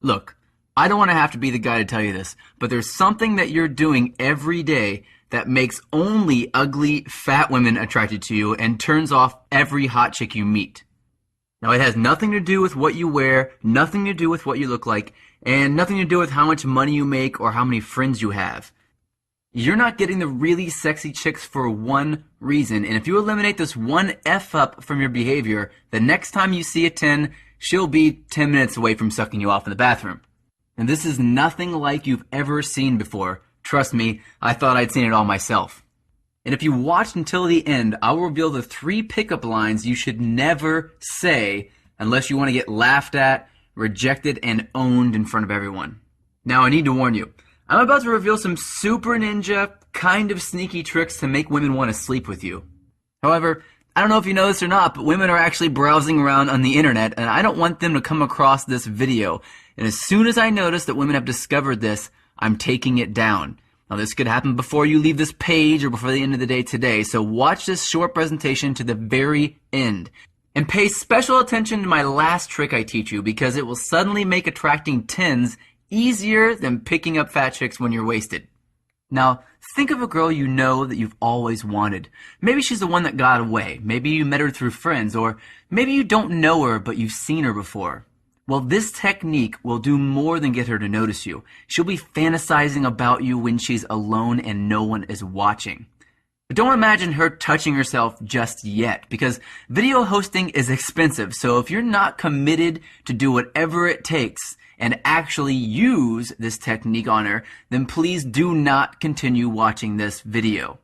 Look, I don't want to have to be the guy to tell you this, but there's something that you're doing every day that makes only ugly, fat women attracted to you and turns off every hot chick you meet. Now, it has nothing to do with what you wear, nothing to do with what you look like, and nothing to do with how much money you make or how many friends you have. You're not getting the really sexy chicks for one reason, and if you eliminate this one F up from your behavior, the next time you see a 10, she'll be 10 minutes away from sucking you off in the bathroom. And this is nothing like you've ever seen before. Trust me, I thought I'd seen it all myself. And if you watched until the end, I'll reveal the 3 pickup lines you should never say unless you want to get laughed at, rejected, and owned in front of everyone. Now, I need to warn you. I'm about to reveal some super ninja, kind of sneaky tricks to make women want to sleep with you. However, I don't know if you know this or not, but women are actually browsing around on the internet, and I don't want them to come across this video. And as soon as I notice that women have discovered this, I'm taking it down. Now, this could happen before you leave this page or before the end of the day today, so watch this short presentation to the very end. And pay special attention to my last trick I teach you, because it will suddenly make attracting 10s easier than picking up fat chicks when you're wasted. Now, think of a girl you know that you've always wanted. Maybe she's the one that got away. Maybe you met her through friends, or maybe you don't know her but you've seen her before. Well, this technique will do more than get her to notice you. She'll be fantasizing about you when she's alone and no one is watching. But don't imagine her touching herself just yet, because video hosting is expensive, so if you're not committed to do whatever it takes and actually use this technique on her, then please do not continue watching this video.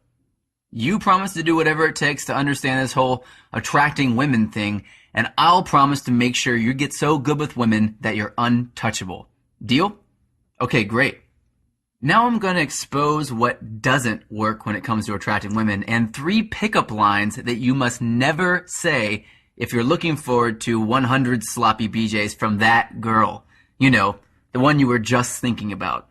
You promise to do whatever it takes to understand this whole attracting women thing, and I'll promise to make sure you get so good with women that you're untouchable. Deal? Okay, great. Now I'm going to expose what doesn't work when it comes to attracting women, and 3 pickup lines that you must never say if you're looking forward to 100 sloppy BJs from that girl. You know, the one you were just thinking about.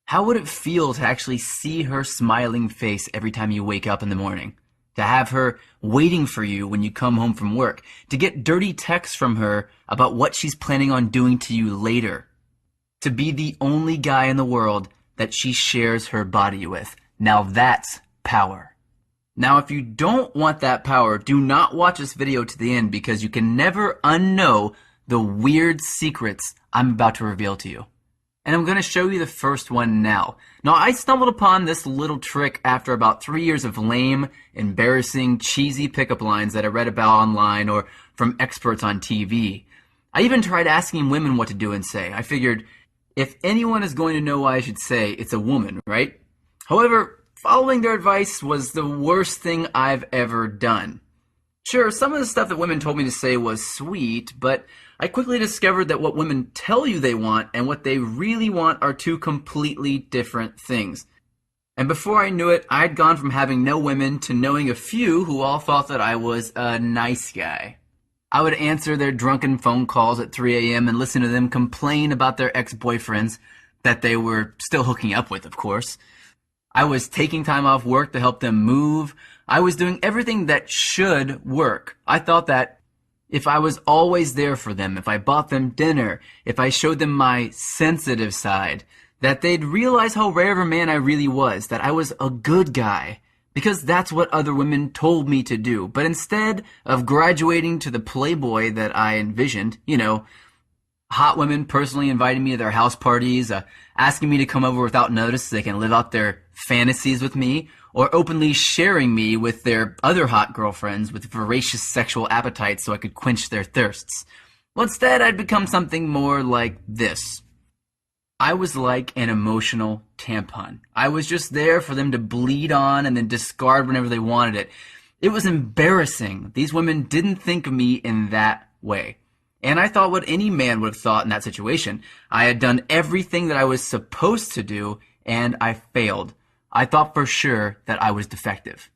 How would it feel to actually see her smiling face every time you wake up in the morning? To have her waiting for you when you come home from work? To get dirty texts from her about what she's planning on doing to you later? To be the only guy in the world that she shares her body with? Now that's power. Now, if you don't want that power, do not watch this video to the end, because you can never unknow the weird secrets I'm about to reveal to you. And I'm going to show you the first one now. Now, I stumbled upon this little trick after about 3 years of lame, embarrassing, cheesy pickup lines that I read about online or from experts on TV. I even tried asking women what to do and say. I figured, if anyone is going to know what I should say, it's a woman, right? However, following their advice was the worst thing I've ever done. Sure, some of the stuff that women told me to say was sweet, but I quickly discovered that what women tell you they want and what they really want are 2 completely different things. And before I knew it, I'd gone from having no women to knowing a few who all thought that I was a nice guy. I would answer their drunken phone calls at 3 a.m. and listen to them complain about their ex-boyfriends that they were still hooking up with, of course. I was taking time off work to help them move. I was doing everything that should work. I thought that if I was always there for them, if I bought them dinner, if I showed them my sensitive side, that they'd realize how rare of a man I really was, that I was a good guy, because that's what other women told me to do. But instead of graduating to the playboy that I envisioned, you know, hot women personally inviting me to their house parties, asking me to come over without notice so they can live out their fantasies with me, or openly sharing me with their other hot girlfriends with voracious sexual appetites so I could quench their thirsts. Well, instead, I'd become something more like this. I was like an emotional tampon. I was just there for them to bleed on and then discard whenever they wanted it. It was embarrassing. These women didn't think of me in that way. And I thought what any man would have thought in that situation. I had done everything that I was supposed to do, and I failed. I thought for sure that I was defective.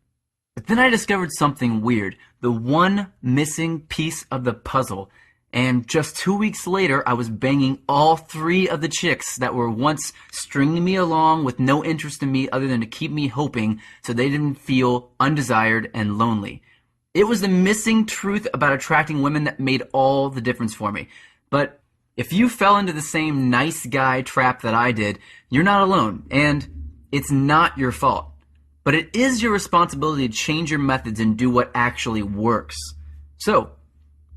But then I discovered something weird, the one missing piece of the puzzle. And just 2 weeks later, I was banging all 3 of the chicks that were once stringing me along with no interest in me other than to keep me hoping so they didn't feel undesired and lonely. It was the missing truth about attracting women that made all the difference for me. But If you fell into the same nice guy trap that I did, you're not alone, and it's not your fault. But it is your responsibility to change your methods and do what actually works. So,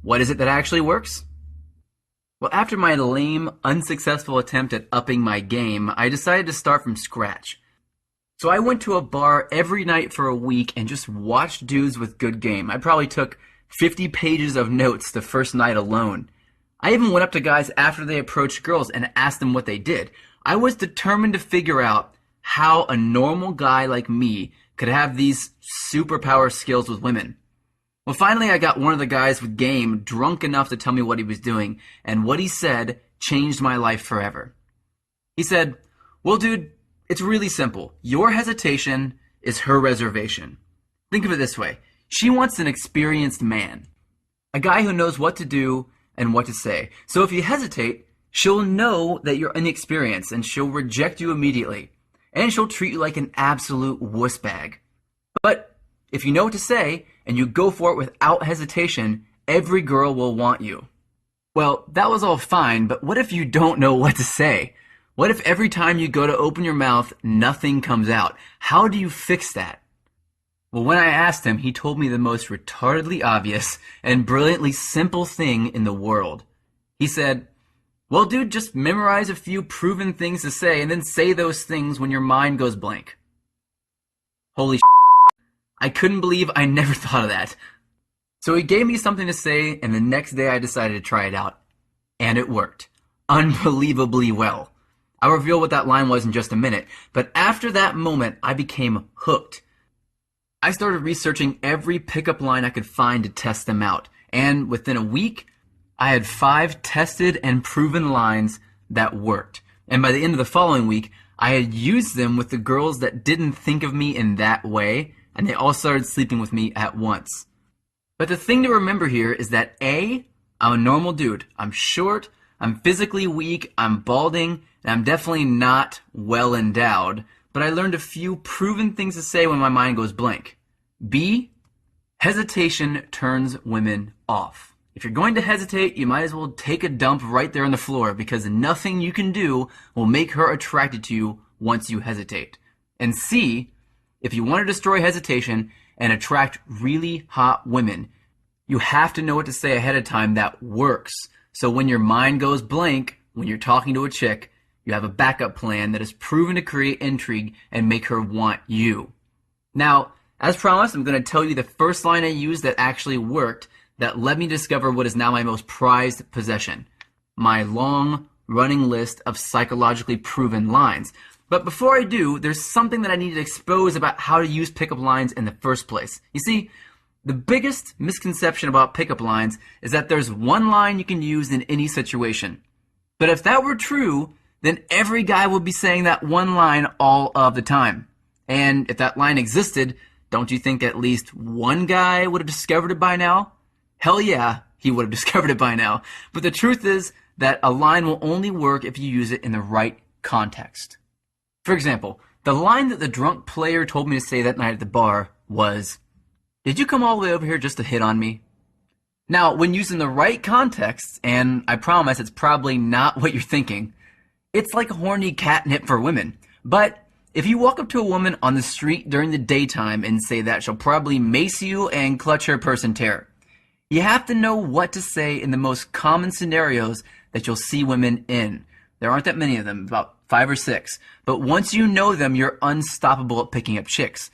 what is it that actually works? Well, after my lame, unsuccessful attempt at upping my game, I decided to start from scratch. So I went to a bar every night for a week and just watched dudes with good game. I probably took 50 pages of notes the first night alone. I even went up to guys after they approached girls and asked them what they did. I was determined to figure out how a normal guy like me could have these superpower skills with women. Well, finally I got one of the guys with game drunk enough to tell me what he was doing, and what he said changed my life forever. He said, "Well, dude, it's really simple. Your hesitation is her reservation. Think of it this way. She wants an experienced man, a guy who knows what to do and what to say. So if you hesitate, she'll know that you're inexperienced and she'll reject you immediately. And she'll treat you like an absolute wuss bag. But if you know what to say and you go for it without hesitation, every girl will want you." Well, that was all fine, but what if you don't know what to say? What if every time you go to open your mouth, nothing comes out? How do you fix that? Well, when I asked him, he told me the most retardedly obvious and brilliantly simple thing in the world. He said, "Well, dude, just memorize a few proven things to say and then say those things when your mind goes blank." Holy I couldn't believe I never thought of that. So he gave me something to say, and the next day I decided to try it out. And it worked. Unbelievably well. I'll reveal what that line was in just a minute, but after that moment, I became hooked. I started researching every pickup line I could find to test them out, and within a week, I had 5 tested and proven lines that worked. And by the end of the following week, I had used them with the girls that didn't think of me in that way, and they all started sleeping with me at once. But the thing to remember here is that A, I'm a normal dude. I'm short, I'm physically weak, I'm balding, and I'm definitely not well endowed, but I learned a few proven things to say when my mind goes blank. B, hesitation turns women off. If you're going to hesitate, you might as well take a dump right there on the floor, because nothing you can do will make her attracted to you once you hesitate. And C, if you want to destroy hesitation and attract really hot women, you have to know what to say ahead of time that works. So when your mind goes blank, when you're talking to a chick, you have a backup plan that is proven to create intrigue and make her want you. Now, as promised, I'm going to tell you the first line I used that actually worked that led me to discover what is now my most prized possession, my long running list of psychologically proven lines. But before I do, there's something that I need to expose about how to use pickup lines in the first place. You see, the biggest misconception about pickup lines is that there's one line you can use in any situation. But if that were true, then every guy would be saying that one line all of the time. And if that line existed, don't you think at least one guy would have discovered it by now? Hell yeah, he would have discovered it by now. But the truth is that a line will only work if you use it in the right context. For example, the line that the drunk player told me to say that night at the bar was, "Did you come all the way over here just to hit on me?" Now, when used in the right context, and I promise it's probably not what you're thinking, it's like a horny catnip for women. But if you walk up to a woman on the street during the daytime and say that, she'll probably mace you and clutch her purse in terror. You have to know what to say in the most common scenarios that you'll see women in. There aren't that many of them, about 5 or 6. But once you know them, you're unstoppable at picking up chicks.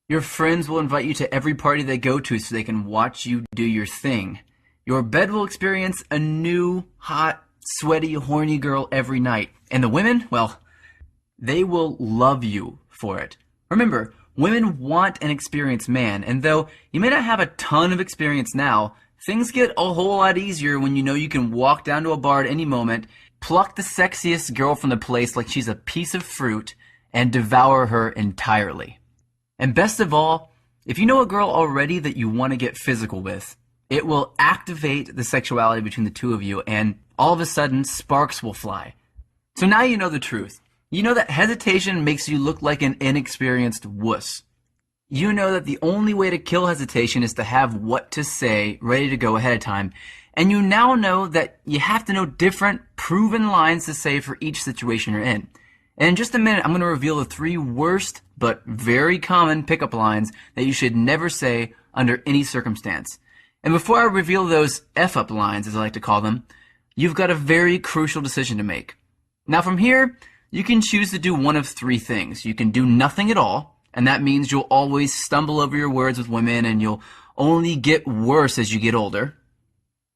Your friends will invite you to every party they go to so they can watch you do your thing. Your bed will experience a new, hot, sweaty, horny girl every night. And the women, well, they will love you for it. Remember, women want an experienced man, and though you may not have a ton of experience now, things get a whole lot easier when you know you can walk down to a bar at any moment, pluck the sexiest girl from the place like she's a piece of fruit, and devour her entirely. And best of all, if you know a girl already that you want to get physical with, it will activate the sexuality between the two of you, and all of a sudden, sparks will fly. So now you know the truth. You know that hesitation makes you look like an inexperienced wuss. You know that the only way to kill hesitation is to have what to say ready to go ahead of time, And you now know that you have to know different proven lines to say for each situation you're in. And in just a minute, I'm going to reveal the 3 worst but very common pickup lines that you should never say under any circumstance. And before I reveal those F-up lines, as I like to call them, you've got a very crucial decision to make. Now from here, you can choose to do one of 3 things. You can do nothing at all, and that means you'll always stumble over your words with women and you'll only get worse as you get older.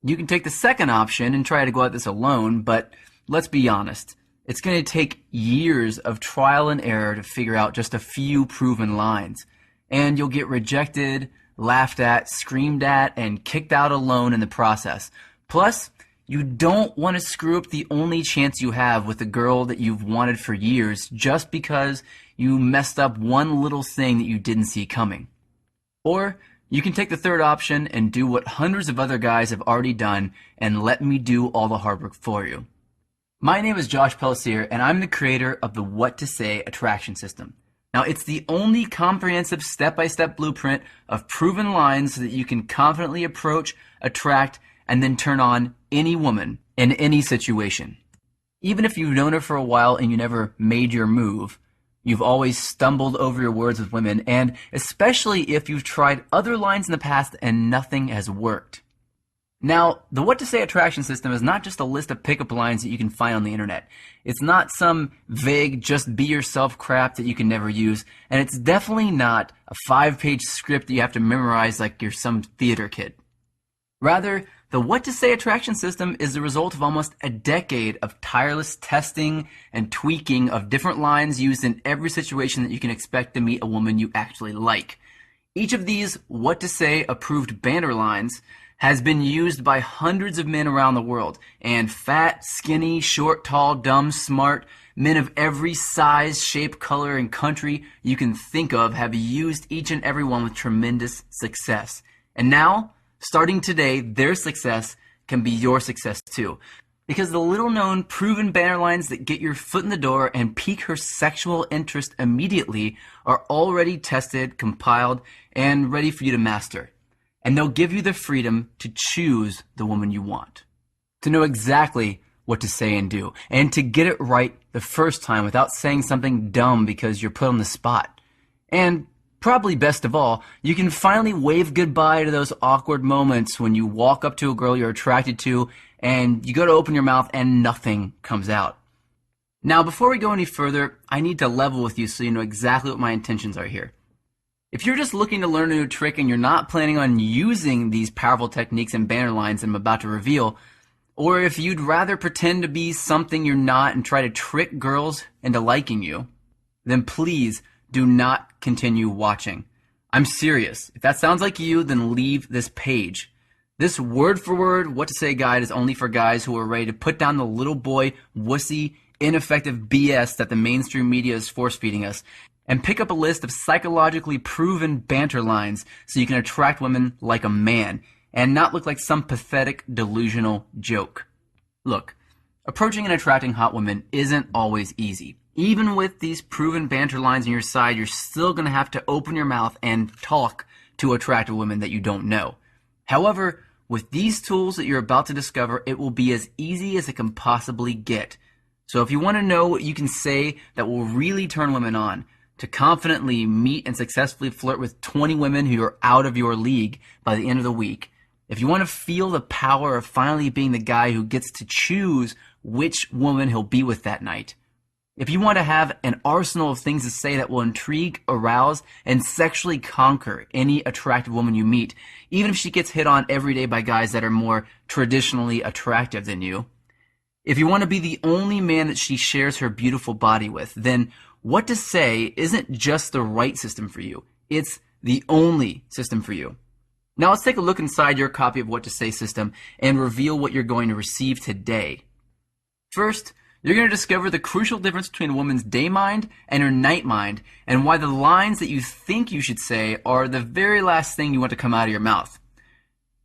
You can take the second option and try to go at this alone, but let's be honest. It's going to take years of trial and error to figure out just a few proven lines. And you'll get rejected, laughed at, screamed at, and kicked out alone in the process. Plus, you don't want to screw up the only chance you have with a girl that you've wanted for years just because you messed up one little thing that you didn't see coming. Or you can take the third option and do what hundreds of other guys have already done and let me do all the hard work for you. My name is Josh Pelletier, and I'm the creator of the What to Say Attraction System. Now, it's the only comprehensive step-by-step blueprint of proven lines so that you can confidently approach, attract, and then turn on any woman in any situation. Even if you've known her for a while and you never made your move, you've always stumbled over your words with women, and especially if you've tried other lines in the past and nothing has worked. Now, the What to Say Attraction System is not just a list of pickup lines that you can find on the internet. It's not some vague just be yourself crap that you can never use, and it's definitely not a 5-page script that you have to memorize like you're some theater kid. Rather, the What to Say Attraction System is the result of almost a decade of tireless testing and tweaking of different lines used in every situation that you can expect to meet a woman you actually like. Each of these What to Say approved banner lines has been used by hundreds of men around the world, and fat, skinny, short, tall, dumb, smart, men of every size, shape, color, and country you can think of have used each and every one with tremendous success. And now, starting today, their success can be your success too. Because the little-known, proven banner lines that get your foot in the door and pique her sexual interest immediately are already tested, compiled, and ready for you to master. And they'll give you the freedom to choose the woman you want. To know exactly what to say and do. And to get it right the first time without saying something dumb because you're put on the spot. And probably best of all, you can finally wave goodbye to those awkward moments when you walk up to a girl you're attracted to and you go to open your mouth and nothing comes out. Now, before we go any further, I need to level with you so you know exactly what my intentions are here. If you're just looking to learn a new trick and you're not planning on using these powerful techniques and banner lines I'm about to reveal, or if you'd rather pretend to be something you're not and try to trick girls into liking you, then please do not continue watching. I'm serious. If that sounds like you, then leave this page. This word-for-word What to Say guide is only for guys who are ready to put down the little boy, wussy, ineffective BS that the mainstream media is force-feeding us, and pick up a list of psychologically proven banter lines so you can attract women like a man and not look like some pathetic, delusional joke. Look, approaching and attracting hot women isn't always easy. Even with these proven banter lines on your side, you're still going to have to open your mouth and talk to attractive women that you don't know. However, with these tools that you're about to discover, it will be as easy as it can possibly get. So if you want to know what you can say that will really turn women on, to confidently meet and successfully flirt with 20 women who are out of your league by the end of the week, if you want to feel the power of finally being the guy who gets to choose which woman he'll be with that night, if you want to have an arsenal of things to say that will intrigue, arouse, and sexually conquer any attractive woman you meet, even if she gets hit on every day by guys that are more traditionally attractive than you, if you want to be the only man that she shares her beautiful body with, then What to Say isn't just the right system for you. It's the only system for you. Now let's take a look inside your copy of What to Say system and reveal what you're going to receive today. First, you're going to discover the crucial difference between a woman's day mind and her night mind, and why the lines that you think you should say are the very last thing you want to come out of your mouth.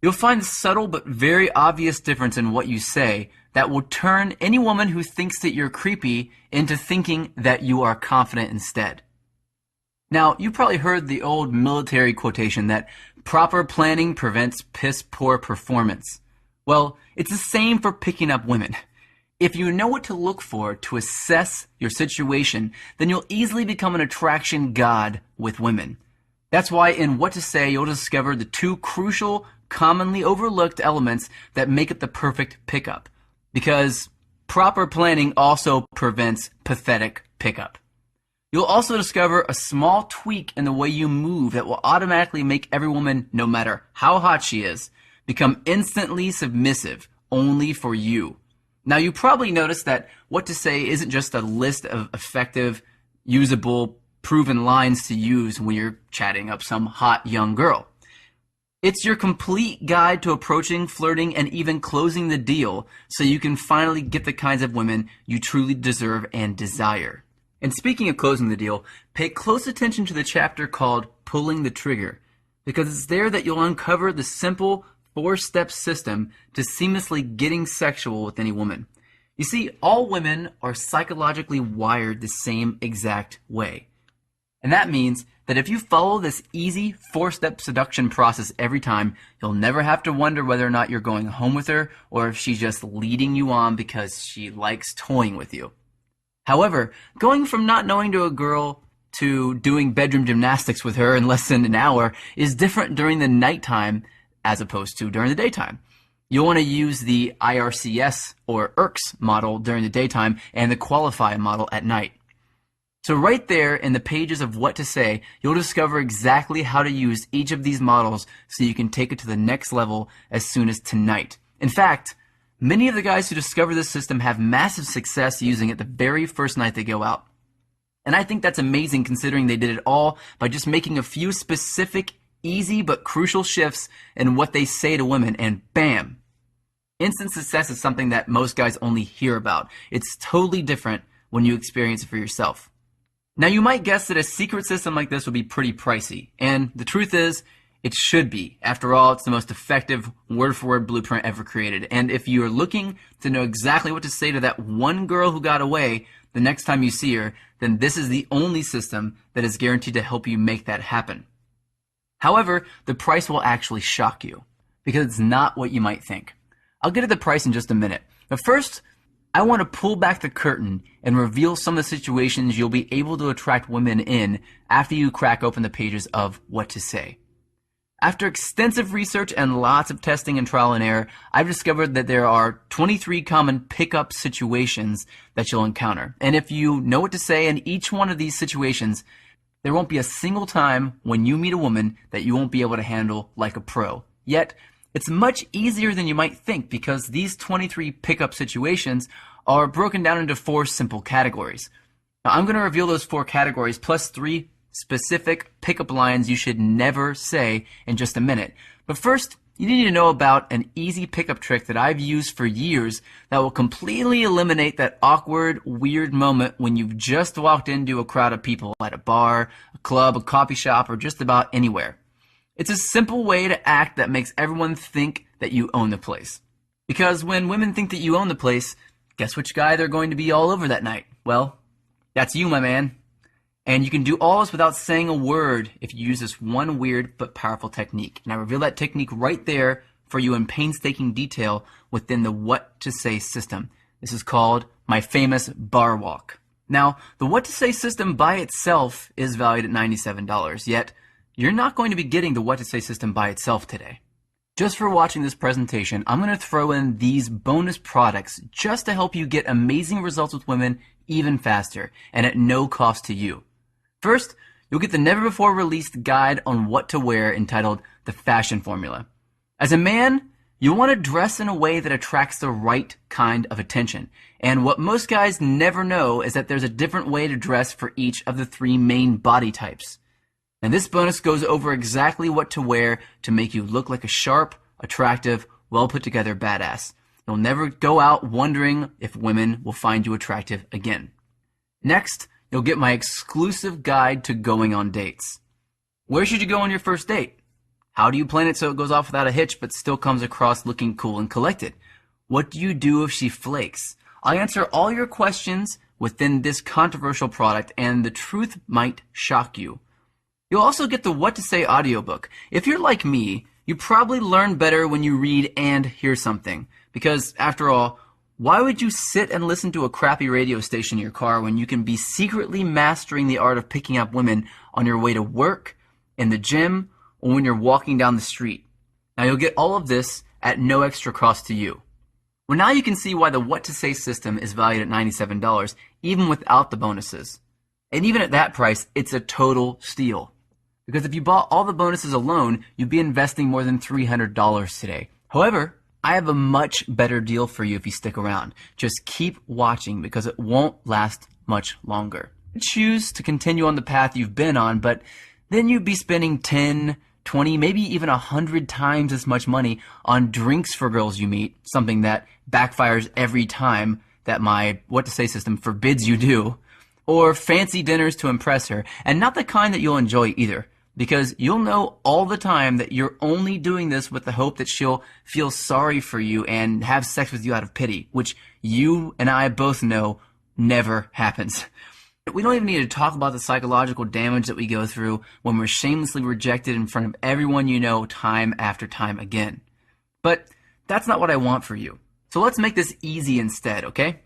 You'll find the subtle but very obvious difference in what you say that will turn any woman who thinks that you're creepy into thinking that you are confident instead. Now, you've probably heard the old military quotation that proper planning prevents piss-poor performance. Well, it's the same for picking up women. If you know what to look for to assess your situation, then you'll easily become an attraction god with women. That's why in What to Say, you'll discover the two crucial, commonly overlooked elements that make it the perfect pickup. Because proper planning also prevents pathetic pickup. You'll also discover a small tweak in the way you move that will automatically make every woman, no matter how hot she is, become instantly submissive only for you. Now, you probably noticed that What to Say isn't just a list of effective, usable, proven lines to use when you're chatting up some hot young girl. It's your complete guide to approaching, flirting, and even closing the deal so you can finally get the kinds of women you truly deserve and desire. And speaking of closing the deal, pay close attention to the chapter called Pulling the Trigger, because it's there that you'll uncover the simple 4-step system to seamlessly getting sexual with any woman. You see, all women are psychologically wired the same exact way. And that means that if you follow this easy 4-step seduction process every time, you'll never have to wonder whether or not you're going home with her or if she's just leading you on because she likes toying with you. However, going from not knowing to a girl to doing bedroom gymnastics with her in less than an hour is different during the nighttime as opposed to during the daytime. You'll want to use the IRCS or IRCS model during the daytime and the Qualify model at night. So right there in the pages of What to Say, you'll discover exactly how to use each of these models so you can take it to the next level as soon as tonight. In fact, many of the guys who discover this system have massive success using it the very first night they go out. And I think that's amazing considering they did it all by just making a few specific, easy but crucial shifts in what they say to women, and bam! Instant success is something that most guys only hear about. It's totally different when you experience it for yourself. Now you might guess that a secret system like this would be pretty pricey, and the truth is, it should be. After all, it's the most effective word-for-word blueprint ever created. And if you're looking to know exactly what to say to that one girl who got away the next time you see her, then this is the only system that is guaranteed to help you make that happen. However, the price will actually shock you, because it's not what you might think. I'll get to the price in just a minute. But first, I want to pull back the curtain and reveal some of the situations you'll be able to attract women in after you crack open the pages of What to Say. After extensive research and lots of testing and trial and error, I've discovered that there are 23 common pickup situations that you'll encounter. And if you know what to say in each one of these situations, there won't be a single time when you meet a woman that you won't be able to handle like a pro. Yet, it's much easier than you might think because these 23 pickup situations are broken down into 4 simple categories. Now, I'm going to reveal those 4 categories plus 3 specific pickup lines you should never say in just a minute. But first, you need to know about an easy pickup trick that I've used for years that will completely eliminate that awkward, weird moment when you've just walked into a crowd of people at a bar, a club, a coffee shop, or just about anywhere. It's a simple way to act that makes everyone think that you own the place. Because when women think that you own the place, guess which guy they're going to be all over that night? Well, that's you, my man. And you can do all this without saying a word if you use this one weird but powerful technique. And I reveal that technique right there for you in painstaking detail within the What to Say system. This is called my famous bar walk. Now, the What to Say system by itself is valued at $97, yet you're not going to be getting the What to Say system by itself today. Just for watching this presentation, I'm going to throw in these bonus products just to help you get amazing results with women even faster and at no cost to you. First, you'll get the never-before-released guide on what to wear entitled The Fashion Formula. As a man, you want to dress in a way that attracts the right kind of attention. And what most guys never know is that there's a different way to dress for each of the 3 main body types. And this bonus goes over exactly what to wear to make you look like a sharp, attractive, well-put-together badass. You'll never go out wondering if women will find you attractive again. Next, you'll get my exclusive guide to going on dates. Where should you go on your first date? How do you plan it so it goes off without a hitch but still comes across looking cool and collected? What do you do if she flakes? I'll answer all your questions within this controversial product, and the truth might shock you. You'll also get the What to Say audiobook. If you're like me, You probably learn better when you read and hear something. Because, after all, why would you sit and listen to a crappy radio station in your car when you can be secretly mastering the art of picking up women on your way to work, in the gym, or when you're walking down the street? Now, you'll get all of this at no extra cost to you. Well, now you can see why the What to Say system is valued at $97, even without the bonuses. And even at that price, it's a total steal. Because if you bought all the bonuses alone, you'd be investing more than $300 today. However, I have a much better deal for you if you stick around. Just keep watching because it won't last much longer. Choose to continue on the path you've been on, but then you'd be spending 10, 20, maybe even 100 times as much money on drinks for girls you meet, something that backfires every time that my What to Say system forbids you do, or fancy dinners to impress her, and not the kind that you'll enjoy either, because you'll know all the time that you're only doing this with the hope that she'll feel sorry for you and have sex with you out of pity, which you and I both know never happens. We don't even need to talk about the psychological damage that we go through when we're shamelessly rejected in front of everyone you know time after time again. But that's not what I want for you. So let's make this easy instead, okay?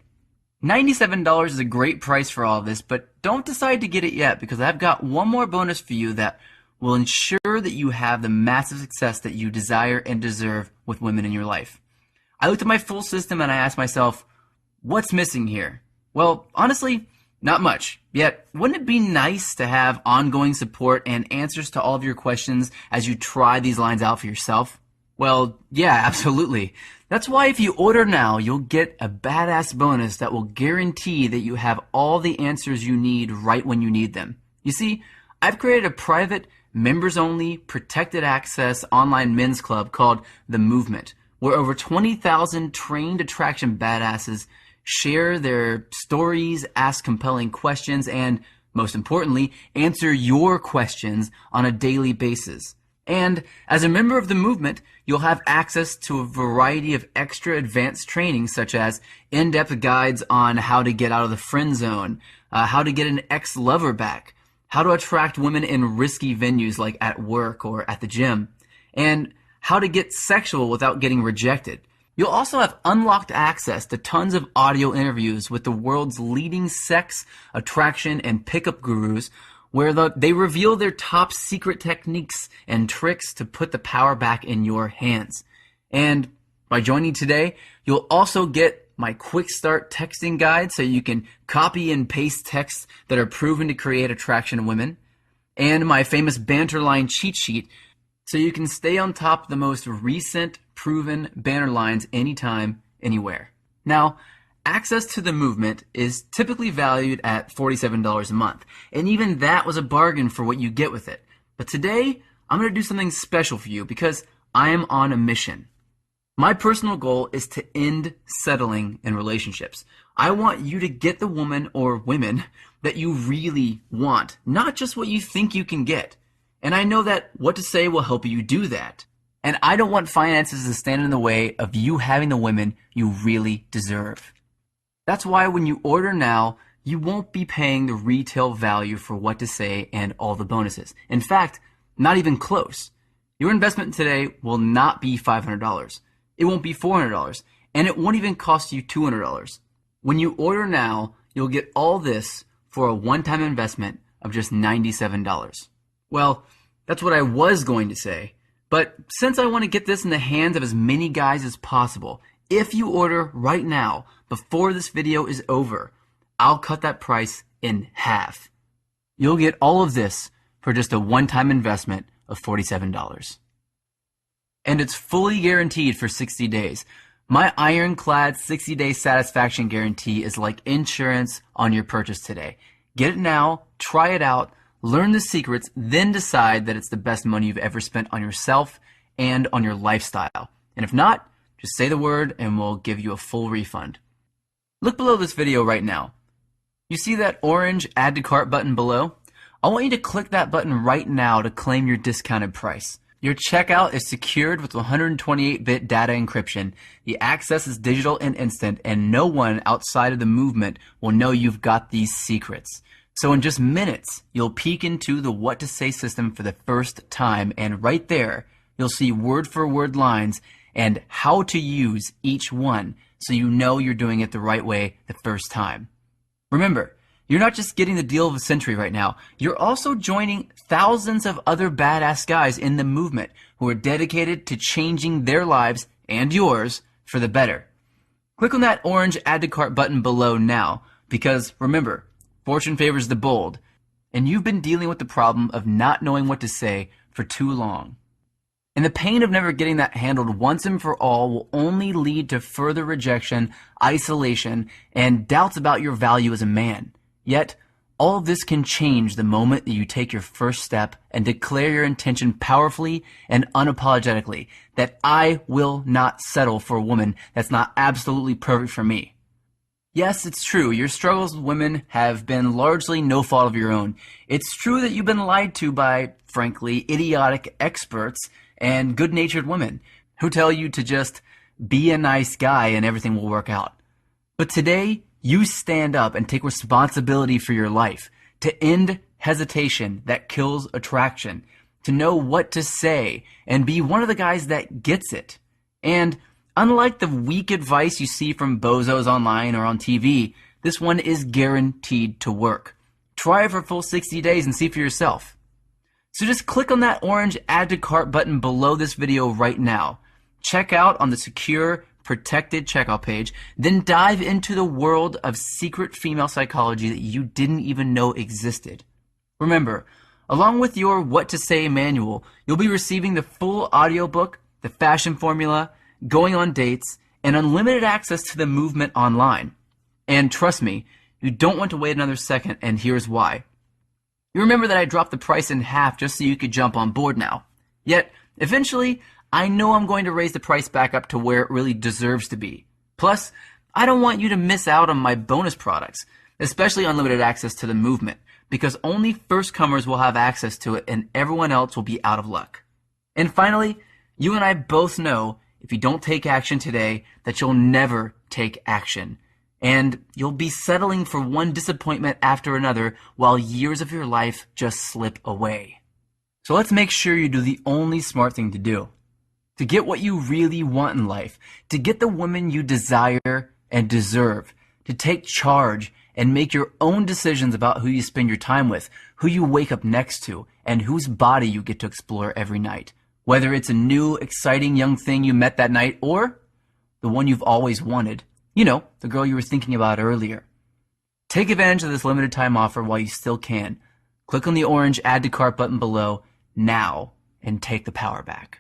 $97 is a great price for all of this, but don't decide to get it yet because I've got one more bonus for you that will ensure that you have the massive success that you desire and deserve with women in your life. I looked at my full system and I asked myself, what's missing here? Well, honestly, not much. Yet, wouldn't it be nice to have ongoing support and answers to all of your questions as you try these lines out for yourself? Well, yeah, absolutely. That's why if you order now, you'll get a badass bonus that will guarantee that you have all the answers you need right when you need them. You see, I've created a private, members-only, protected access online men's club called The Movement, where over 20,000 trained attraction badasses share their stories, ask compelling questions, and, most importantly, answer your questions on a daily basis. And as a member of the movement, you'll have access to a variety of extra advanced training, such as in-depth guides on how to get out of the friend zone, how to get an ex-lover back, how to attract women in risky venues like at work or at the gym, and how to get sexual without getting rejected. You'll also have unlocked access to tons of audio interviews with the world's leading sex, attraction, and pickup gurus where they reveal their top secret techniques and tricks to put the power back in your hands. And by joining today, you'll also get my quick start texting guide so you can copy and paste texts that are proven to create attraction in women, and my famous banter line cheat sheet so you can stay on top of the most recent proven banner lines anytime, anywhere. Now, access to the movement is typically valued at $47 a month, and even that was a bargain for what you get with it. But today, I'm going to do something special for you because I am on a mission. My personal goal is to end settling in relationships. I want you to get the woman or women that you really want, not just what you think you can get. And I know that What to Say will help you do that. And I don't want finances to stand in the way of you having the women you really deserve. That's why when you order now, you won't be paying the retail value for What to Say and all the bonuses. In fact, not even close. Your investment today will not be $500. It won't be $400. And it won't even cost you $200. When you order now, you'll get all this for a one-time investment of just $97. Well, that's what I was going to say. But since I want to get this in the hands of as many guys as possible, if you order right now, before this video is over, I'll cut that price in half. You'll get all of this for just a one-time investment of $47. And it's fully guaranteed for 60 days. My ironclad 60-day satisfaction guarantee is like insurance on your purchase today. Get it now, try it out, learn the secrets, then decide that it's the best money you've ever spent on yourself and on your lifestyle. And if not, just say the word and we'll give you a full refund. Look below this video right now. You see that orange Add to Cart button below? I want you to click that button right now to claim your discounted price. Your checkout is secured with 128-bit data encryption. The access is digital and instant, and no one outside of the movement will know you've got these secrets. So in just minutes, you'll peek into the What to Say system for the first time, and right there, You'll see word for word lines and how to use each one so you know you're doing it the right way the first time. Remember, you're not just getting the deal of the century right now, you're also joining thousands of other badass guys in the movement who are dedicated to changing their lives and yours for the better. Click on that orange Add to Cart button below now, because remember, fortune favors the bold, and you've been dealing with the problem of not knowing what to say for too long. And the pain of never getting that handled once and for all will only lead to further rejection, isolation, and doubts about your value as a man. Yet, all of this can change the moment that you take your first step and declare your intention powerfully and unapologetically that I will not settle for a woman that's not absolutely perfect for me. Yes, it's true, your struggles with women have been largely no fault of your own. It's true that you've been lied to by, frankly, idiotic experts and good-natured women who tell you to just be a nice guy and everything will work out. But today, you stand up and take responsibility for your life, to end hesitation that kills attraction, to know what to say, and be one of the guys that gets it. And unlike the weak advice you see from bozos online or on TV, this one is guaranteed to work. Try it for a full 60 days and see for yourself. So just click on that orange Add to Cart button below this video right now. Check out on the secure, protected checkout page, then dive into the world of secret female psychology that you didn't even know existed. Remember, along with your What to Say manual, you'll be receiving the full audiobook, the fashion formula, going on dates, and unlimited access to the movement online. And trust me, you don't want to wait another second, and here's why. You remember that I dropped the price in half just so you could jump on board now. Yet, eventually, I know I'm going to raise the price back up to where it really deserves to be. Plus, I don't want you to miss out on my bonus products, especially unlimited access to the movement, because only first comers will have access to it and everyone else will be out of luck. And finally, you and I both know if you don't take action today that you'll never take action. And you'll be settling for one disappointment after another while years of your life just slip away. So let's make sure you do the only smart thing to do. To get what you really want in life, to get the woman you desire and deserve, to take charge and make your own decisions about who you spend your time with, who you wake up next to, and whose body you get to explore every night. Whether it's a new, exciting young thing you met that night or the one you've always wanted. You know, the girl you were thinking about earlier. Take advantage of this limited time offer while you still can. Click on the orange Add to Cart button below now and take the power back.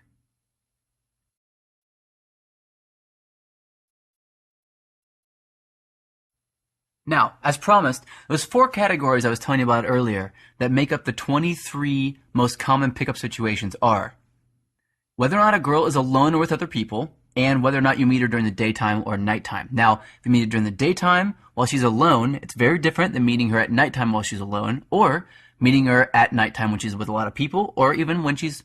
Now, as promised, those 4 categories I was telling you about earlier that make up the 23 most common pickup situations are whether or not a girl is alone or with other people, and whether or not you meet her during the daytime or nighttime. Now, if you meet her during the daytime while she's alone, it's very different than meeting her at nighttime while she's alone, or meeting her at nighttime when she's with a lot of people, or even when she's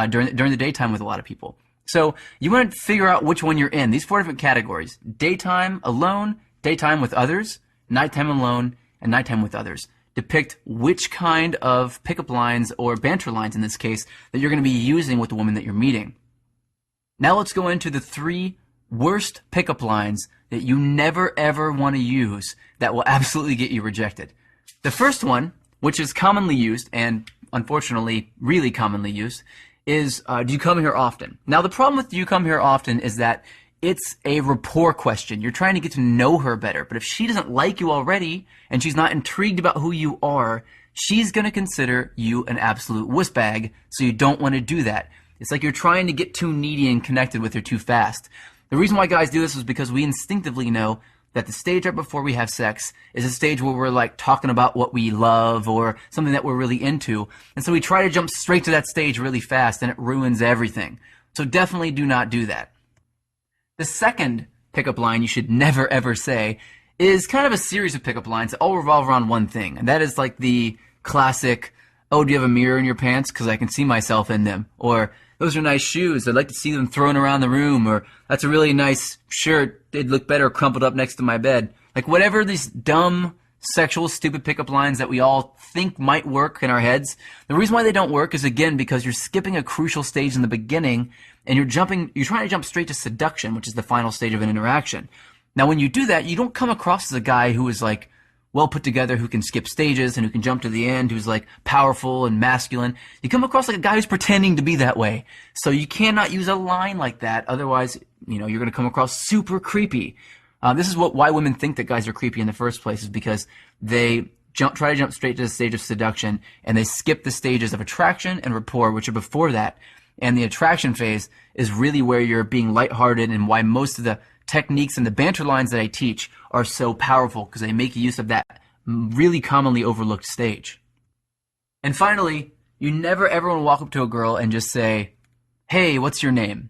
during the daytime with a lot of people. So you want to figure out which one you're in. These 4 different categories: daytime alone, daytime with others, nighttime alone, and nighttime with others. Depict which kind of pickup lines, or banter lines in this case, that you're going to be using with the woman that you're meeting. Now let's go into the 3 worst pickup lines that you never ever want to use that will absolutely get you rejected. The first one, which is commonly used, and unfortunately really commonly used, is do you come here often? Now the problem with do you come here often is that it's a rapport question. You're trying to get to know her better. But if she doesn't like you already and she's not intrigued about who you are, she's going to consider you an absolute wuss bag, so you don't want to do that. It's like you're trying to get too needy and connected with her too fast. The reason why guys do this is because we instinctively know that the stage right before we have sex is a stage where we're like talking about what we love or something that we're really into. And so we try to jump straight to that stage really fast and it ruins everything. So definitely do not do that. The second pickup line you should never ever say is kind of a series of pickup lines that all revolve around one thing. And that is like the classic, oh, do you have a mirror in your pants? Because I can see myself in them. Or those are nice shoes. I'd like to see them thrown around the room. Or that's a really nice shirt. They'd look better crumpled up next to my bed. Like whatever these dumb, sexual, stupid pickup lines that we all think might work in our heads. The reason why they don't work is, again, because you're skipping a crucial stage in the beginning and you're trying to jump straight to seduction, which is the final stage of an interaction. Now, when you do that, you don't come across as a guy who is like well put together, who can skip stages and who can jump to the end, who's like powerful and masculine. You come across like a guy who's pretending to be that way. So you cannot use a line like that. Otherwise, you're going to come across super creepy. This is why women think that guys are creepy in the first place, is because they try to jump straight to the stage of seduction and they skip the stages of attraction and rapport, which are before that. And the attraction phase is really where you're being lighthearted, and why most of the techniques and the banter lines that I teach are so powerful, because they make use of that really commonly overlooked stage. And finally, you never ever want to walk up to a girl and just say, "Hey, what's your name?"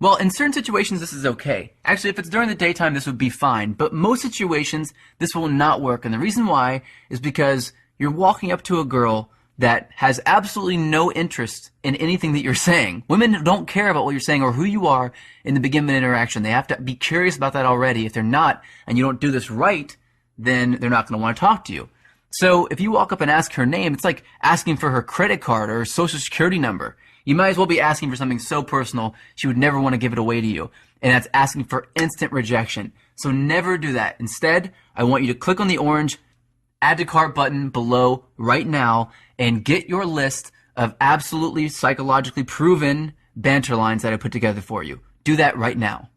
Well, in certain situations, this is okay. Actually, if it's during the daytime, this would be fine. But most situations, this will not work. And the reason why is because you're walking up to a girl that has absolutely no interest in anything that you're saying. Women don't care about what you're saying or who you are in the beginning of an interaction. They have to be curious about that already. If they're not, and you don't do this right, then they're not going to want to talk to you. So if you walk up and ask her name, it's like asking for her credit card or social security number. You might as well be asking for something so personal, she would never want to give it away to you. And that's asking for instant rejection. So never do that. Instead, I want you to click on the orange add to cart button below right now and get your list of absolutely psychologically proven banter lines that I put together for you. Do that right now.